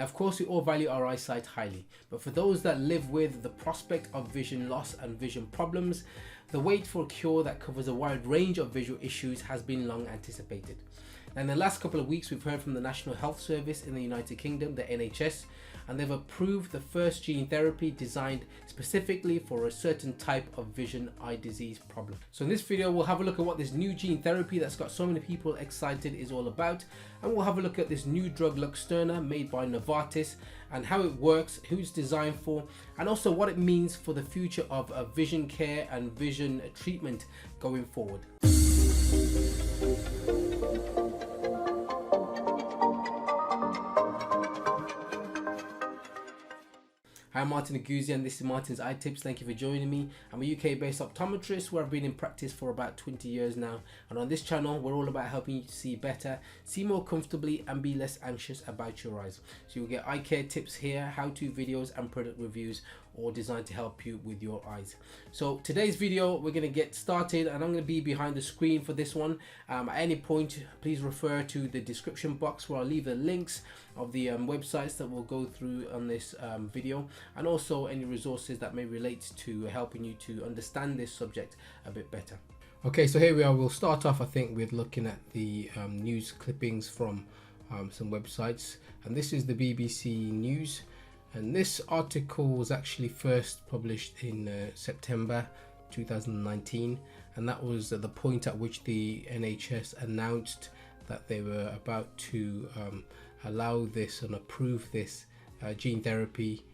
Now, of course, we all value our eyesight highly, but for those that live with the prospect of vision loss and vision problems, the wait for a cure that covers a wide range of visual issues has been long anticipated. Now, in the last couple of weeks, we've heard from the National Health Service in the United Kingdom, the NHS, and they've approved the first gene therapy designed specifically for a certain type of vision eye disease problem. So in this video, we'll have a look at what this new gene therapy that's got so many people excited is all about, and we'll have a look at this new drug Luxturna made by Novartis and how it works, who it's designed for, and also what it means for the future of vision care and vision treatment going forward. Hi, I'm Martin Oguzie and this is Martin's Eye Tips. Thank you for joining me. I'm a UK based optometrist where I've been in practice for about 20 years now, and on this channel we're all about helping you to see better, see more comfortably and be less anxious about your eyes. So you'll get eye care tips here, how-to videos and product reviews, all designed to help you with your eyes. So today's video we're going to get started, and I'm going to be behind the screen for this one. At any point please refer to the description box where I'll leave the links of the websites that we'll go through on this video, and also any resources that may relate to helping you to understand this subject a bit better. Okay, so here we are. We'll start off, I think, with looking at the news clippings from some websites, and this is the BBC News, and this article was actually first published in September 2019, and that was at the point at which the NHS announced that they were about to allow this and approve this gene therapy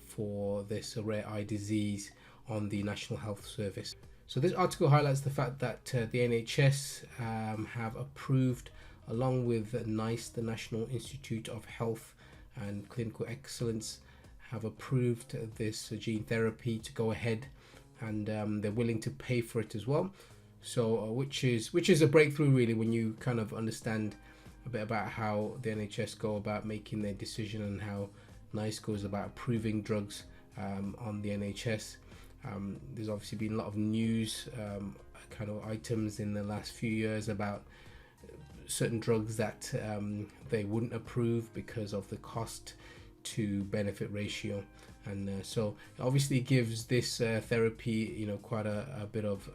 for this rare eye disease on the National Health Service. So this article highlights the fact that the NHS have approved, along with NICE, the National Institute of Health and Clinical Excellence, have approved this gene therapy to go ahead, and they're willing to pay for it as well. So which is a breakthrough really, when you kind of understand a bit about how the NHS go about making their decision and how NICE goes about approving drugs on the NHS. There's obviously been a lot of news kind of items in the last few years about certain drugs that they wouldn't approve because of the cost to benefit ratio, and so it obviously gives this therapy, you know, quite a bit of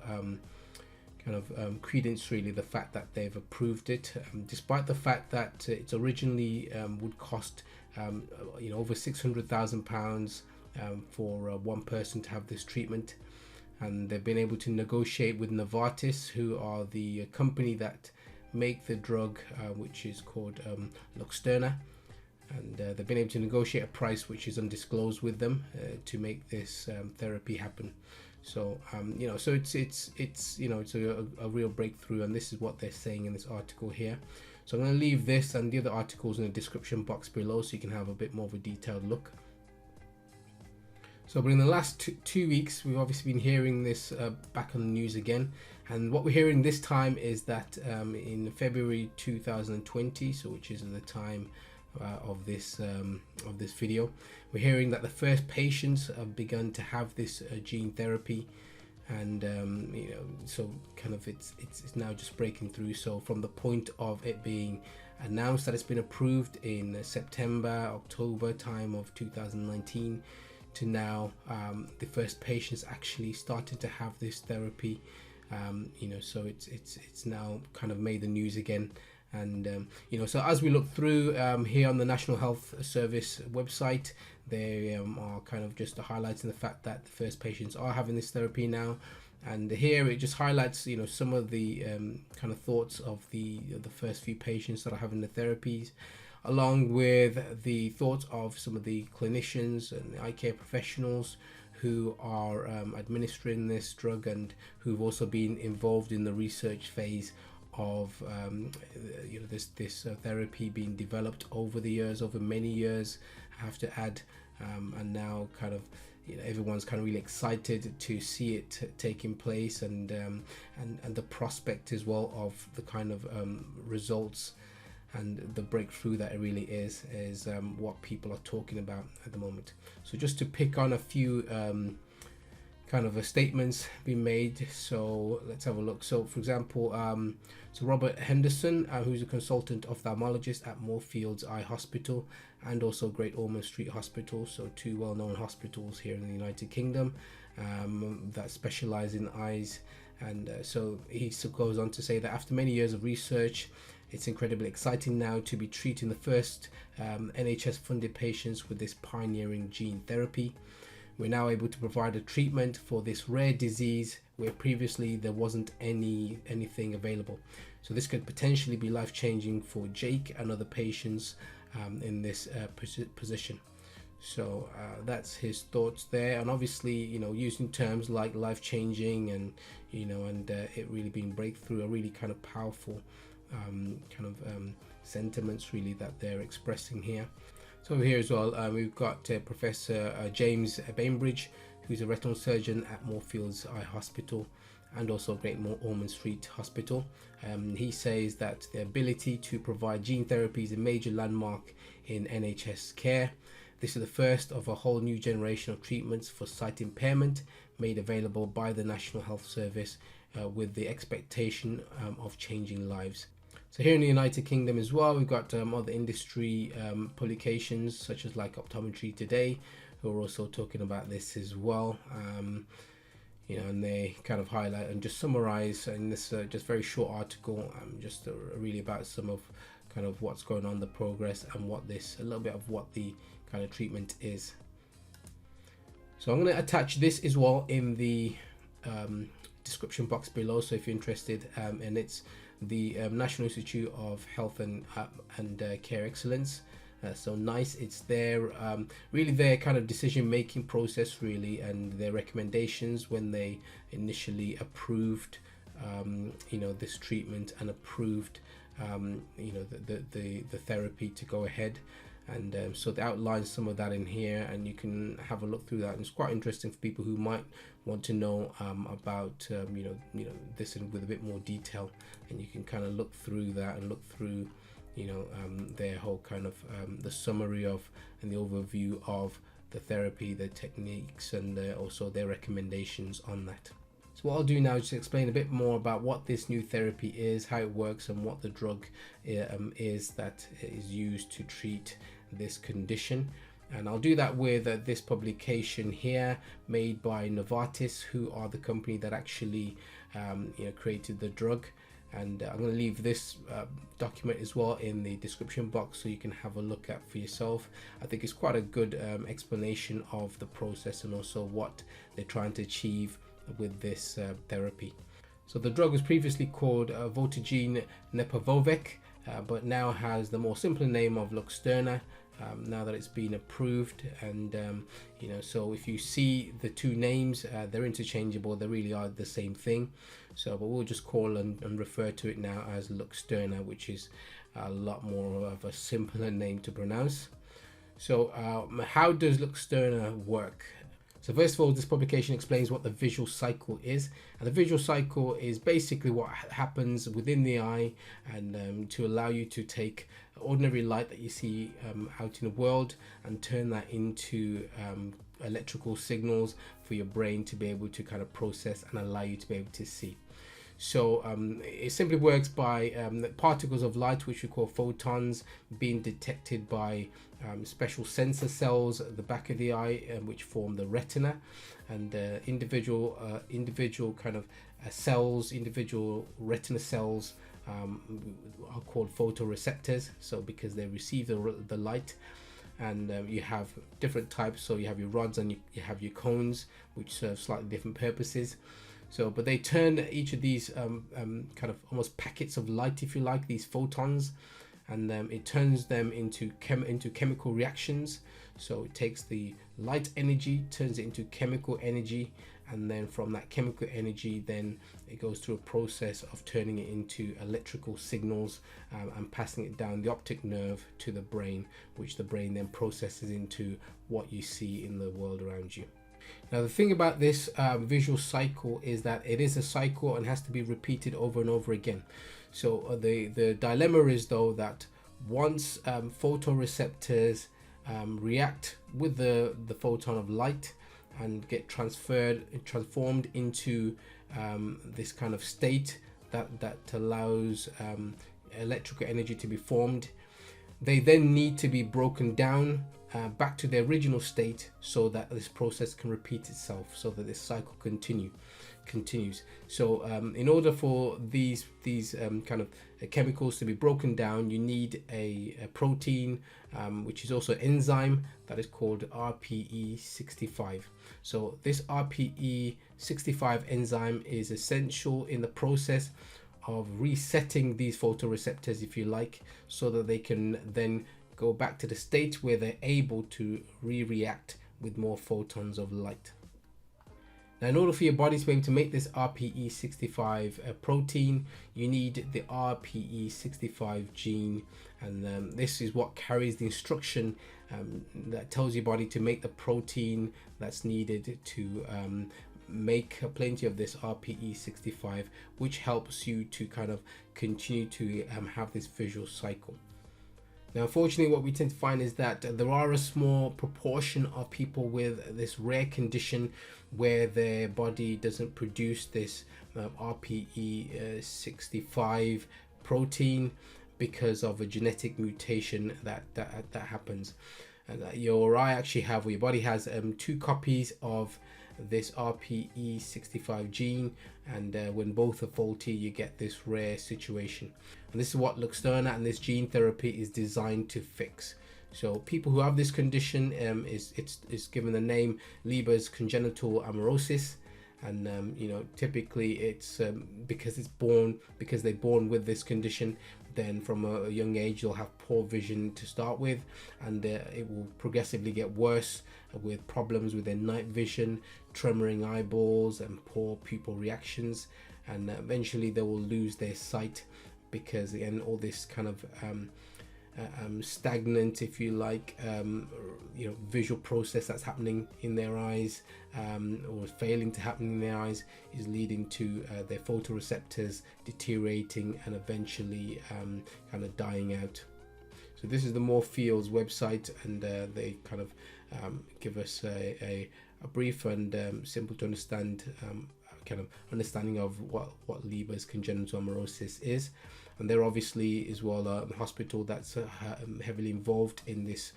credence really, the fact that they've approved it, despite the fact that it's originally would cost you know, over £600,000 for one person to have this treatment. And they've been able to negotiate with Novartis, who are the company that make the drug, which is called Luxturna, and they've been able to negotiate a price which is undisclosed with them to make this therapy happen. So you know, so it's you know, it's a real breakthrough, and this is what they're saying in this article here. So I'm going to leave this and the other articles in the description box below so you can have a bit more of a detailed look. So, but in the last two weeks, we've obviously been hearing this back on the news again, and what we're hearing this time is that in February 2020, so which is the time of this video, we're hearing that the first patients have begun to have this gene therapy, and you know, so kind of it's now just breaking through. So from the point of it being announced that it's been approved in September, October time of 2019 to now, the first patients actually started to have this therapy. You know, so it's now kind of made the news again. And you know, so as we look through here on the National Health Service website, they are kind of just highlighting the fact that the first patients are having this therapy now. And here it just highlights, you know, some of the kind of thoughts of the first few patients that are having the therapies, along with the thoughts of some of the clinicians and the eye care professionals who are administering this drug, and who've also been involved in the research phase of you know, this therapy being developed over the years, over many years, I have to add, and now kind of, you know, everyone's kind of really excited to see it taking place, and the prospect as well of the kind of results and the breakthrough that it really is what people are talking about at the moment. So just to pick on a few kind of statements being made, so let's have a look. So for example, so Robert Henderson, who's a consultant ophthalmologist at Moorfields Eye Hospital and also Great Ormond Street Hospital, so two well-known hospitals here in the United Kingdom that specialize in eyes. And so he goes on to say that after many years of research, it's incredibly exciting now to be treating the first NHS funded patients with this pioneering gene therapy. We're now able to provide a treatment for this rare disease where previously there wasn't anything available. So this could potentially be life-changing for Jake and other patients in this position. So that's his thoughts there, and obviously, you know, using terms like life-changing and, you know, and it really being breakthrough are really kind of powerful sentiments really that they're expressing here. So over here as well, we've got Professor James Bainbridge, who's a retinal surgeon at Moorfields Eye Hospital and also Great Ormond Street Hospital. He says that the ability to provide gene therapy is a major landmark in NHS care. This is the first of a whole new generation of treatments for sight impairment made available by the National Health Service with the expectation of changing lives. So here in the United Kingdom as well, we've got other industry publications such as like Optometry Today, who are also talking about this as well. You know, and they kind of highlight and just summarize in this just very short article, just really about some of kind of what's going on, the progress, and what this, a little bit of what the kind of treatment is. So I'm going to attach this as well in the description box below, so if you're interested, and it's the National Institute of Health and Care Excellence, so NICE. It's their really their kind of decision making process really, and their recommendations when they initially approved you know, this treatment and approved you know, the therapy to go ahead. And so they outline some of that in here, and you can have a look through that, and it's quite interesting for people who might want to know about you know this with a bit more detail, and you can kind of look through that and look through, you know, their whole kind of the summary of and the overview of the therapy, the techniques, and also their recommendations on that. So what I'll do now is to explain a bit more about what this new therapy is, how it works, and what the drug is that is used to treat this condition. And I'll do that with this publication here made by Novartis, who are the company that actually you know, created the drug. And I'm going to leave this document as well in the description box so you can have a look at for yourself. I think it's quite a good explanation of the process and also what they're trying to achieve with this therapy. So the drug was previously called Voretigene Neparvovec, but now has the more simpler name of Luxturna, now that it's been approved. And you know, so if you see the two names, they're interchangeable, they really are the same thing. So but we'll just call and refer to it now as Luxturna, which is a lot more of a simpler name to pronounce. So how does Luxturna work? So first of all, this publication explains what the visual cycle is, and the visual cycle is basically what happens within the eye, and to allow you to take ordinary light that you see out in the world and turn that into electrical signals for your brain to be able to kind of process and allow you to be able to see. So it simply works by particles of light, which we call photons, being detected by special sensor cells at the back of the eye, which form the retina, and individual kind of cells, individual retina cells are called photoreceptors. So because they receive the light, and you have different types. So you have your rods and you have your cones, which serve slightly different purposes. So, but they turn each of these kind of almost packets of light, if you like, these photons, and it turns them into chemical reactions. So it takes the light energy, turns it into chemical energy, and then from that chemical energy, then it goes through a process of turning it into electrical signals and passing it down the optic nerve to the brain, which the brain then processes into what you see in the world around you. Now the thing about this visual cycle is that it is a cycle and has to be repeated over and over again. So the dilemma is though that once photoreceptors react with the photon of light and get transformed into this kind of state that allows electrical energy to be formed, they then need to be broken down back to their original state so that this process can repeat itself, so that this cycle continues. So in order for these kind of chemicals to be broken down, you need a protein which is also an enzyme that is called RPE65. So this RPE65 enzyme is essential in the process of resetting these photoreceptors, if you like, so that they can then go back to the state where they're able to react with more photons of light. Now, in order for your body to be able to make this RPE65 protein, you need the RPE65 gene, and this is what carries the instruction that tells your body to make the protein that's needed to make plenty of this RPE65, which helps you to kind of continue to have this visual cycle. Now, unfortunately, what we tend to find is that there are a small proportion of people with this rare condition where their body doesn't produce this RPE65 protein because of a genetic mutation that happens. And your eye actually have, or your body has 2 copies of this RPE65 gene, and when both are faulty, you get this rare situation. And this is what Luxturna and this gene therapy is designed to fix. So people who have this condition, it's given the name Leber's congenital amaurosis, and typically it's because they're born with this condition. Then from a young age they'll have poor vision to start with, and it will progressively get worse with problems with their night vision, tremoring eyeballs, and poor pupil reactions, and eventually they will lose their sight because, again, all this kind of stagnant, if you like, visual process that's happening in their eyes, or failing to happen in their eyes, is leading to their photoreceptors deteriorating and eventually kind of dying out. So this is the Morpheals website, and they kind of give us a brief and simple to understand kind of understanding of what Leber's congenital amaurosis is. And they're obviously as well a hospital that's heavily involved in this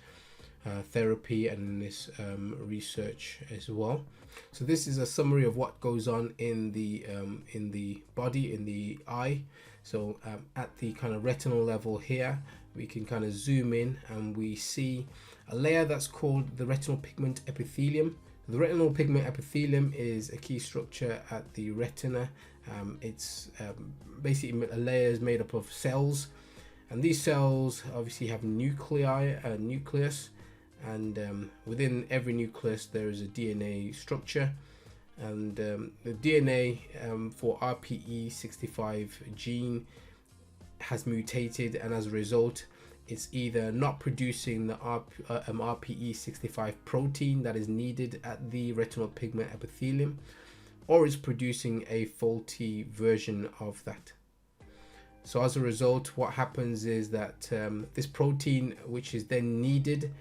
therapy and in this research as well. So this is a summary of what goes on in the body, in the eye. So at the kind of retinal level here, we can kind of zoom in and we see a layer that's called the retinal pigment epithelium. The retinal pigment epithelium is a key structure at the retina. It's basically a layer is made up of cells, and these cells obviously have nucleus, and within every nucleus there is a DNA structure, and the DNA for RPE65 gene has mutated, and as a result it's either not producing the RPE65 protein that is needed at the retinal pigment epithelium, or is producing a faulty version of that. So as a result, what happens is that this protein, which is then needed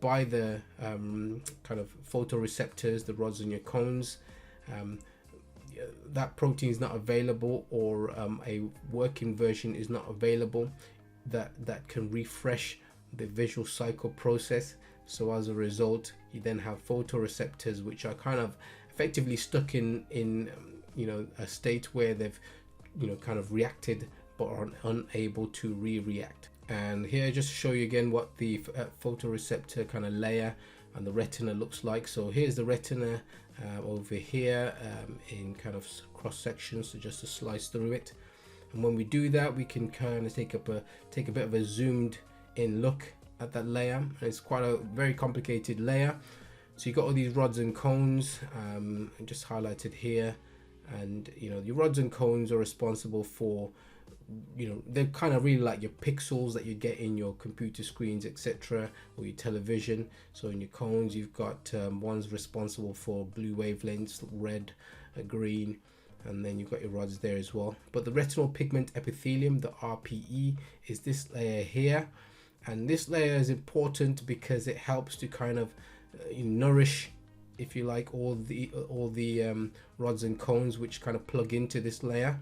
by the kind of photoreceptors, the rods and your cones, that protein is not available, or a working version is not available that can refresh the visual cycle process. So as a result, you then have photoreceptors which are kind of effectively stuck in a state where they've kind of reacted but are unable to react. And here, just to show you again what the photoreceptor kind of layer and the retina looks like. So here's the retina over here in kind of cross sections, so just to slice through it. And when we do that, we can kind of take a bit of a zoomed in look at that layer, and it's quite a very complicated layer. So you've got all these rods and cones just highlighted here, and your rods and cones are responsible for, they're kind of really like your pixels that you get in your computer screens, etc., or your television. So in your cones, you've got ones responsible for blue wavelengths, red, green, and then you've got your rods there as well. But the retinal pigment epithelium, the RPE, is this layer here, and this layer is important because it helps to kind of nourish, if you like, all the rods and cones which kind of plug into this layer.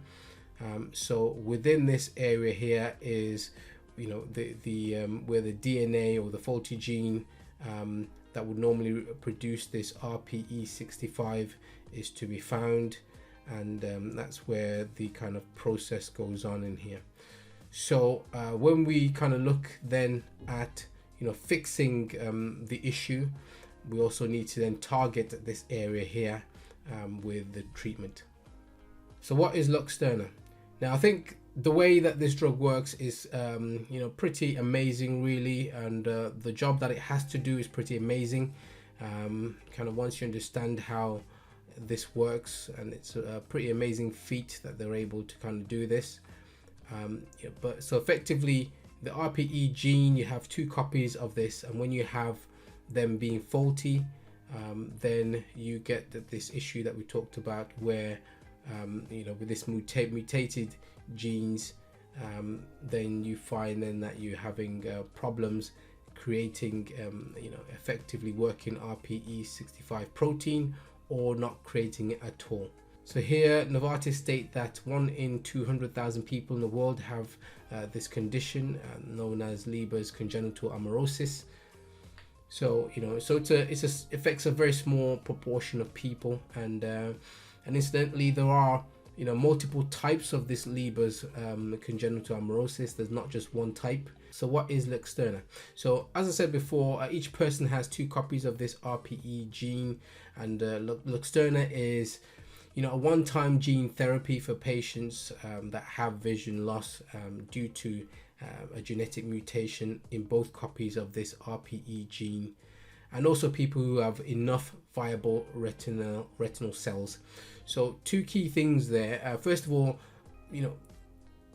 So within this area here is where the DNA or the faulty gene that would normally produce this RPE65 is to be found, and that's where the kind of process goes on in here. So when we kind of look then at fixing the issue, we also need to then target this area here with the treatment. So what is Luxturna? Now I think the way that this drug works is pretty amazing really, and the job that it has to do is pretty amazing. Kind of once you understand how this works, and it's a pretty amazing feat that they're able to kind of do this. But so effectively the RPE gene, you have 2 copies of this, and when you have them being faulty, then you get this issue that we talked about where with this mutated genes, then you find then that you're having problems creating effectively working RPE65 protein, or not creating it at all. So here Novartis state that 1 in 200,000 people in the world have this condition known as Leber's congenital amaurosis. So it affects a very small proportion of people, and incidentally there are multiple types of this Leber's congenital amaurosis. There's not just one type. So what is Luxturna? So as I said before, each person has 2 copies of this RPE gene, and Luxturna is a one-time gene therapy for patients that have vision loss due to a genetic mutation in both copies of this RPE gene, and also people who have enough viable retinal cells. So 2 key things there. First of all,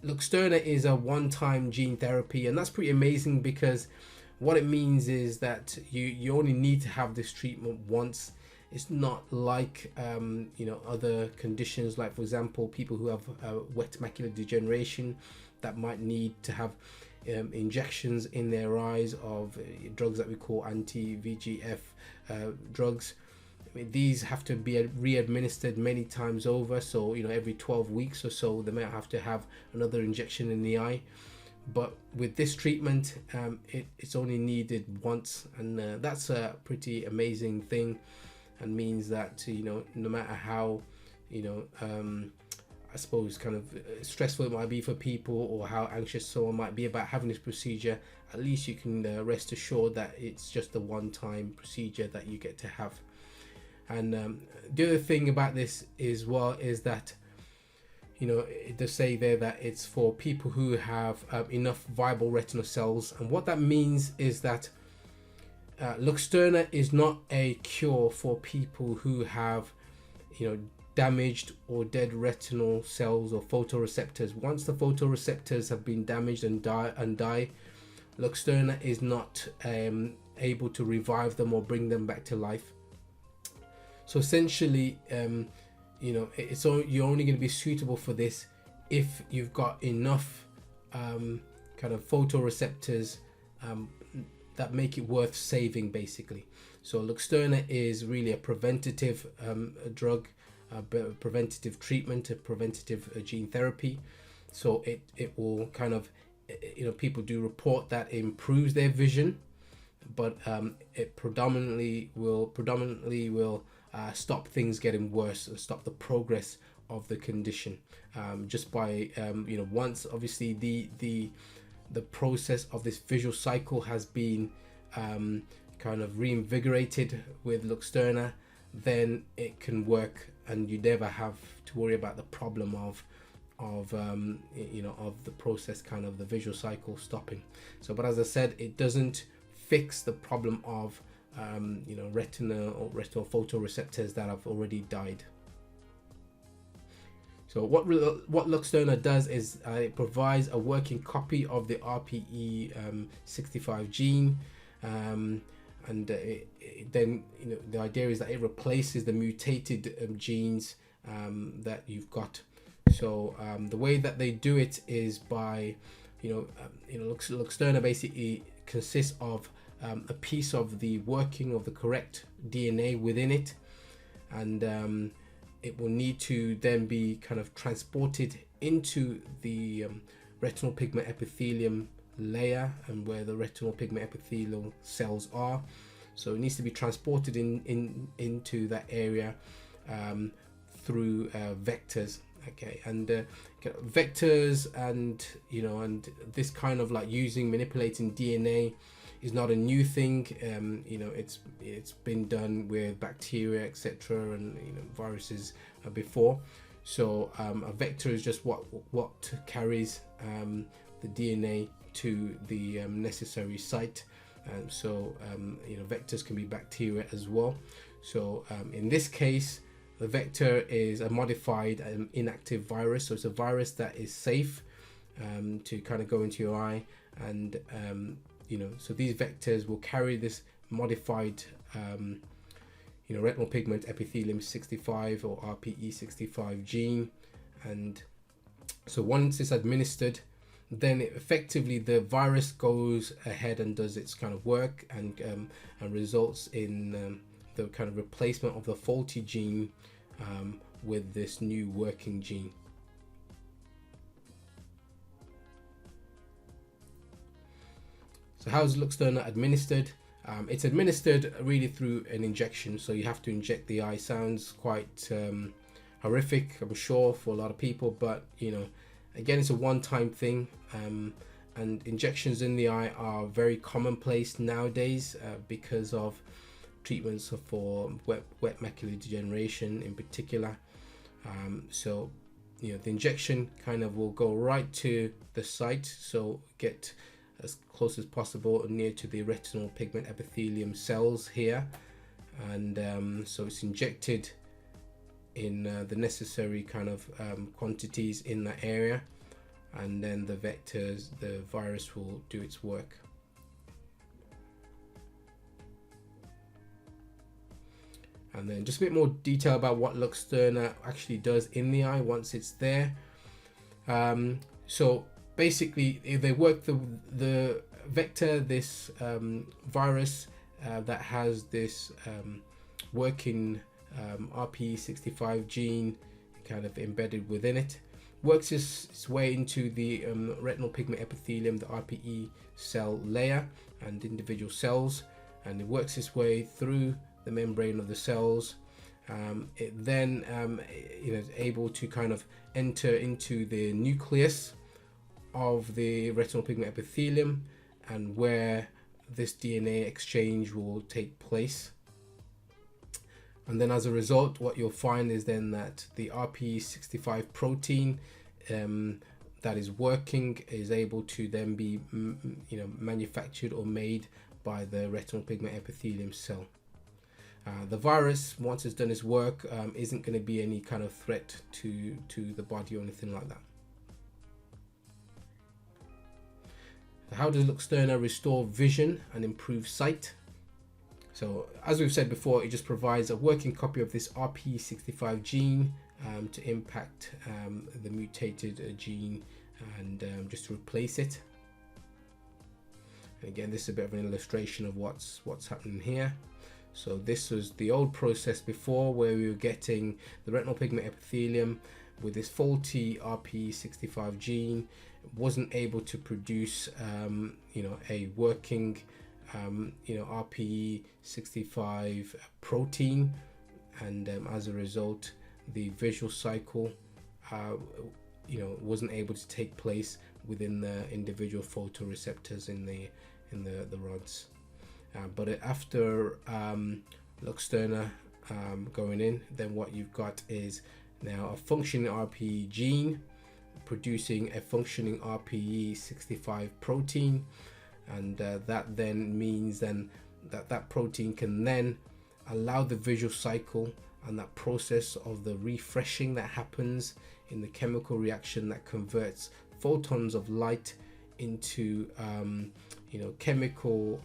Luxturna is a one-time gene therapy, and that's pretty amazing, because what it means is that you only need to have this treatment once. It's not like other conditions, like for example people who have wet macular degeneration that might need to have injections in their eyes of drugs that we call anti-VEGF drugs. I mean, these have to be re-administered many times over, so every 12 weeks or so they might have to have another injection in the eye. But with this treatment, it's only needed once, and that's a pretty amazing thing, and means that no matter how I suppose kind of stressful it might be for people, or how anxious someone might be about having this procedure, at least you can rest assured that it's just a one-time procedure that you get to have. And the other thing about this as well is that it does say there that it's for people who have enough viable retinal cells, and what that means is that Luxturna is not a cure for people who have damaged or dead retinal cells or photoreceptors. Once the photoreceptors have been damaged and die, Luxturna is not able to revive them or bring them back to life. So essentially you're only going to be suitable for this if you've got enough kind of photoreceptors that make it worth saving, basically. So Luxturna is really a preventative drug, a preventative treatment, a preventative gene therapy. So it will kind of people do report that it improves their vision, but it predominantly will stop things getting worse and stop the progress of the condition just by once obviously the process of this visual cycle has been kind of reinvigorated with Luxturna, then it can work, and you never have to worry about the problem of the process, kind of the visual cycle stopping. So, but as I said, it doesn't fix the problem of retinal photoreceptors that have already died. So what Luxturna does is it provides a working copy of the RPE65 gene, and then the idea is that it replaces the mutated genes that you've got. So the way that they do it is by Luxturna basically consists of a piece of the working of the correct DNA within it, and it will need to then be kind of transported into the retinal pigment epithelium layer and where the retinal pigment epithelial cells are. So it needs to be transported into that area through vectors. Okay, and vectors and and this kind of like manipulating DNA is not a new thing. It's been done with bacteria, etc., and viruses before. So a vector is just what carries the DNA to the necessary site. Vectors can be bacteria as well. So in this case, the vector is a modified inactive virus. So it's a virus that is safe to kind of go into your eye, and so these vectors will carry this modified retinal pigment epithelium 65 or RPE65 gene. And so once it's administered, then effectively the virus goes ahead and does its kind of work, and results in the kind of replacement of the faulty gene with this new working gene. So how is Luxturna administered? It's administered really through an injection, so you have to inject the eye. Sounds quite horrific, I'm sure, for a lot of people, but again, it's a one-time thing, and injections in the eye are very commonplace nowadays because of treatments for wet macular degeneration in particular. So the injection kind of will go right to the site, so get as close as possible near to the retinal pigment epithelium cells here, and so it's injected in the necessary kind of quantities in that area, and then the virus will do its work. And then just a bit more detail about what Luxturna actually does in the eye once it's there. So basically, they work the vector, this virus that has this working RPE65 gene kind of embedded within it, works its way into the retinal pigment epithelium, the RPE cell layer and individual cells, and it works its way through the membrane of the cells. It then is able to kind of enter into the nucleus of the retinal pigment epithelium, and where this DNA exchange will take place. And then as a result, what you'll find is then that the RPE65 protein that is working is able to then be manufactured or made by the retinal pigment epithelium cell. The virus, once it's done its work, isn't going to be any kind of threat to the body or anything like that. How does Luxturna restore vision and improve sight? So as we've said before, it just provides a working copy of this RPE65 gene to impact the mutated gene and just to replace it. And again, this is a bit of an illustration of what's happening here. So this was the old process before, where we were getting the retinal pigment epithelium with this faulty RPE65 gene. It wasn't able to produce a working RPE65 protein, and as a result, the visual cycle wasn't able to take place within the individual photoreceptors in the rods. But after Luxturna going in, then what you've got is now a functioning RPE gene producing a functioning RPE65 protein, and that then means then that protein can then allow the visual cycle and that process of the refreshing that happens in the chemical reaction that converts photons of light into chemical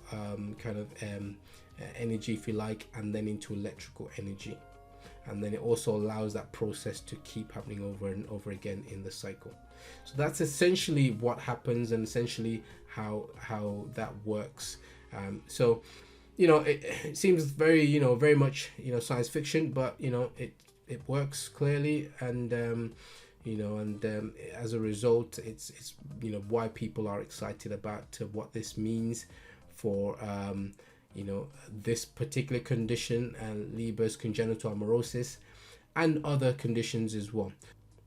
energy, if you like, and then into electrical energy. And then it also allows that process to keep happening over and over again in the cycle. So that's essentially what happens, and essentially how that works. So it seems very very much science fiction, but it works clearly, and and as a result, it's why people are excited about what this means for this particular condition, Leber's congenital amaurosis, and other conditions as well.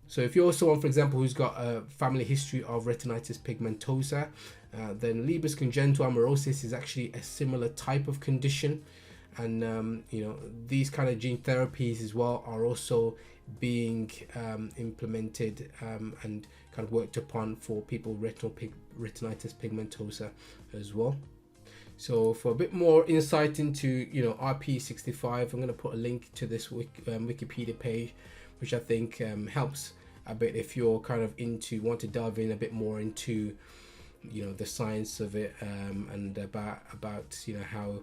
So if you're someone, for example, who's got a family history of retinitis pigmentosa, then Leber's congenital amaurosis is actually a similar type of condition. And these kind of gene therapies as well are also being implemented and kind of worked upon for people with retinitis pigmentosa as well. So for a bit more insight into RP65, I'm going to put a link to this Wikipedia page, which I think helps a bit if you're kind of want to delve in a bit more into the science of it, and about how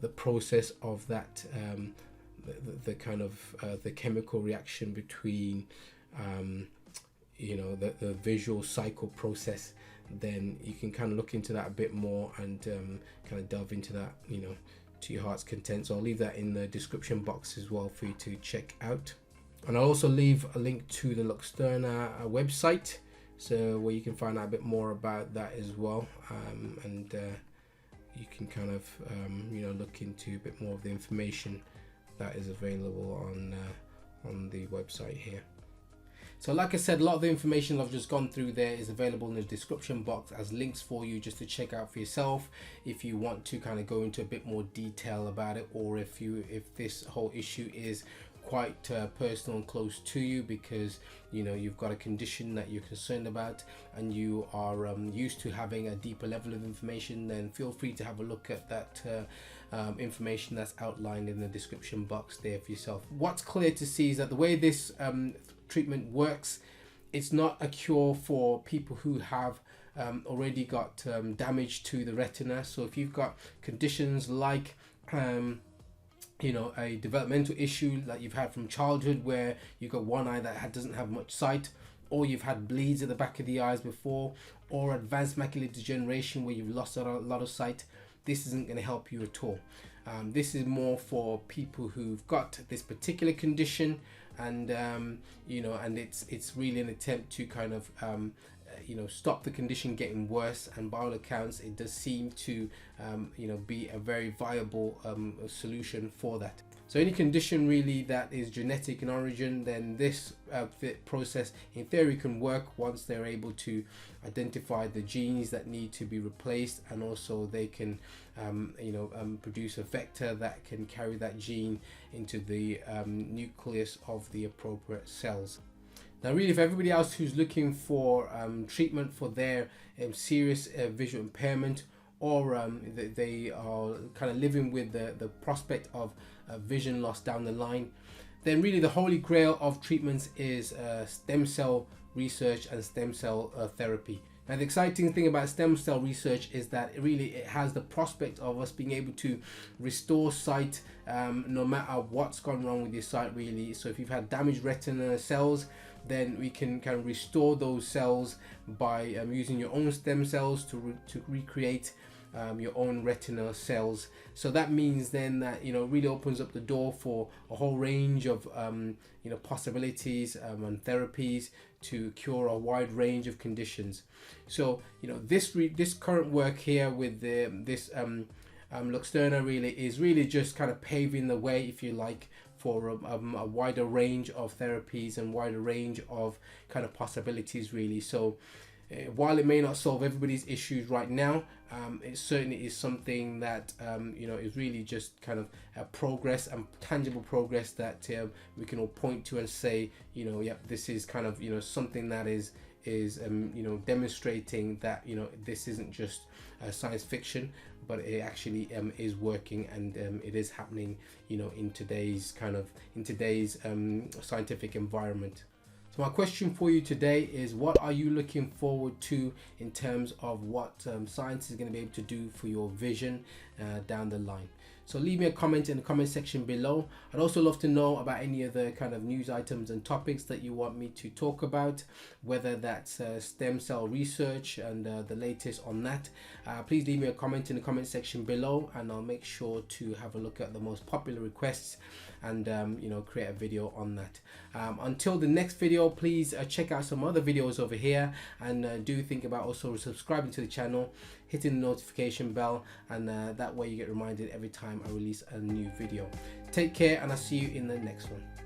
the process of that the kind of the chemical reaction between the visual cycle process. Then you can kind of look into that a bit more and kind of delve into that to your heart's content. So I'll leave that in the description box as well for you to check out. And I'll also leave a link to the Luxturna website, so where you can find out a bit more about that as well, and you can kind of look into a bit more of the information that is available on the website here. So like I said, a lot of the information I've just gone through there is available in the description box as links for you just to check out for yourself if you want to kind of go into a bit more detail about it, or if this whole issue is quite personal and close to you, because you've got a condition that you're concerned about and you are used to having a deeper level of information. Then feel free to have a look at that information that's outlined in the description box there for yourself. What's clear to see is that the way this treatment works, it's not a cure for people who have already got damage to the retina. So if you've got conditions like a developmental issue that you've had from childhood, where you've got one eye that doesn't have much sight, or you've had bleeds at the back of the eyes before, or advanced macular degeneration where you've lost a lot of sight, this isn't going to help you at all. This is more for people who've got this particular condition, and and it's really an attempt to kind of stop the condition getting worse. And by all accounts, it does seem to be a very viable solution for that. So any condition really that is genetic in origin, then this process in theory can work once they're able to identify the genes that need to be replaced, and also they can produce a vector that can carry that gene into the nucleus of the appropriate cells. Now really, for everybody else who's looking for treatment for their serious visual impairment, or they are kind of living with the prospect of vision loss down the line, then really the holy grail of treatments is stem cell research and stem cell therapy. Now the exciting thing about stem cell research is that it has the prospect of us being able to restore sight no matter what's gone wrong with your sight really. So if you've had damaged retina cells, then we can kind of restore those cells by using your own stem cells to recreate your own retinal cells. So that means then that really opens up the door for a whole range of possibilities and therapies to cure a wide range of conditions. So this current work here with this Luxturna really is just kind of paving the way, if you like, for a wider range of therapies and wider range of kind of possibilities really. So while it may not solve everybody's issues right now, it certainly is something that is really just kind of a progress and tangible progress that we can all point to and say, yep, this is kind of something that is demonstrating that this isn't just science fiction, but it actually is working, and it is happening in today's scientific environment. So my question for you today is, what are you looking forward to in terms of what science is going to be able to do for your vision down the line? So leave me a comment in the comment section below. I'd also love to know about any other kind of news items and topics that you want me to talk about, whether that's stem cell research and the latest on that. Please leave me a comment in the comment section below, and I'll make sure to have a look at the most popular requests and create a video on that. Until the next video, please check out some other videos over here, and do think about also subscribing to the channel, hitting the notification bell, and that way you get reminded every time I release a new video. Take care, and I'll see you in the next one.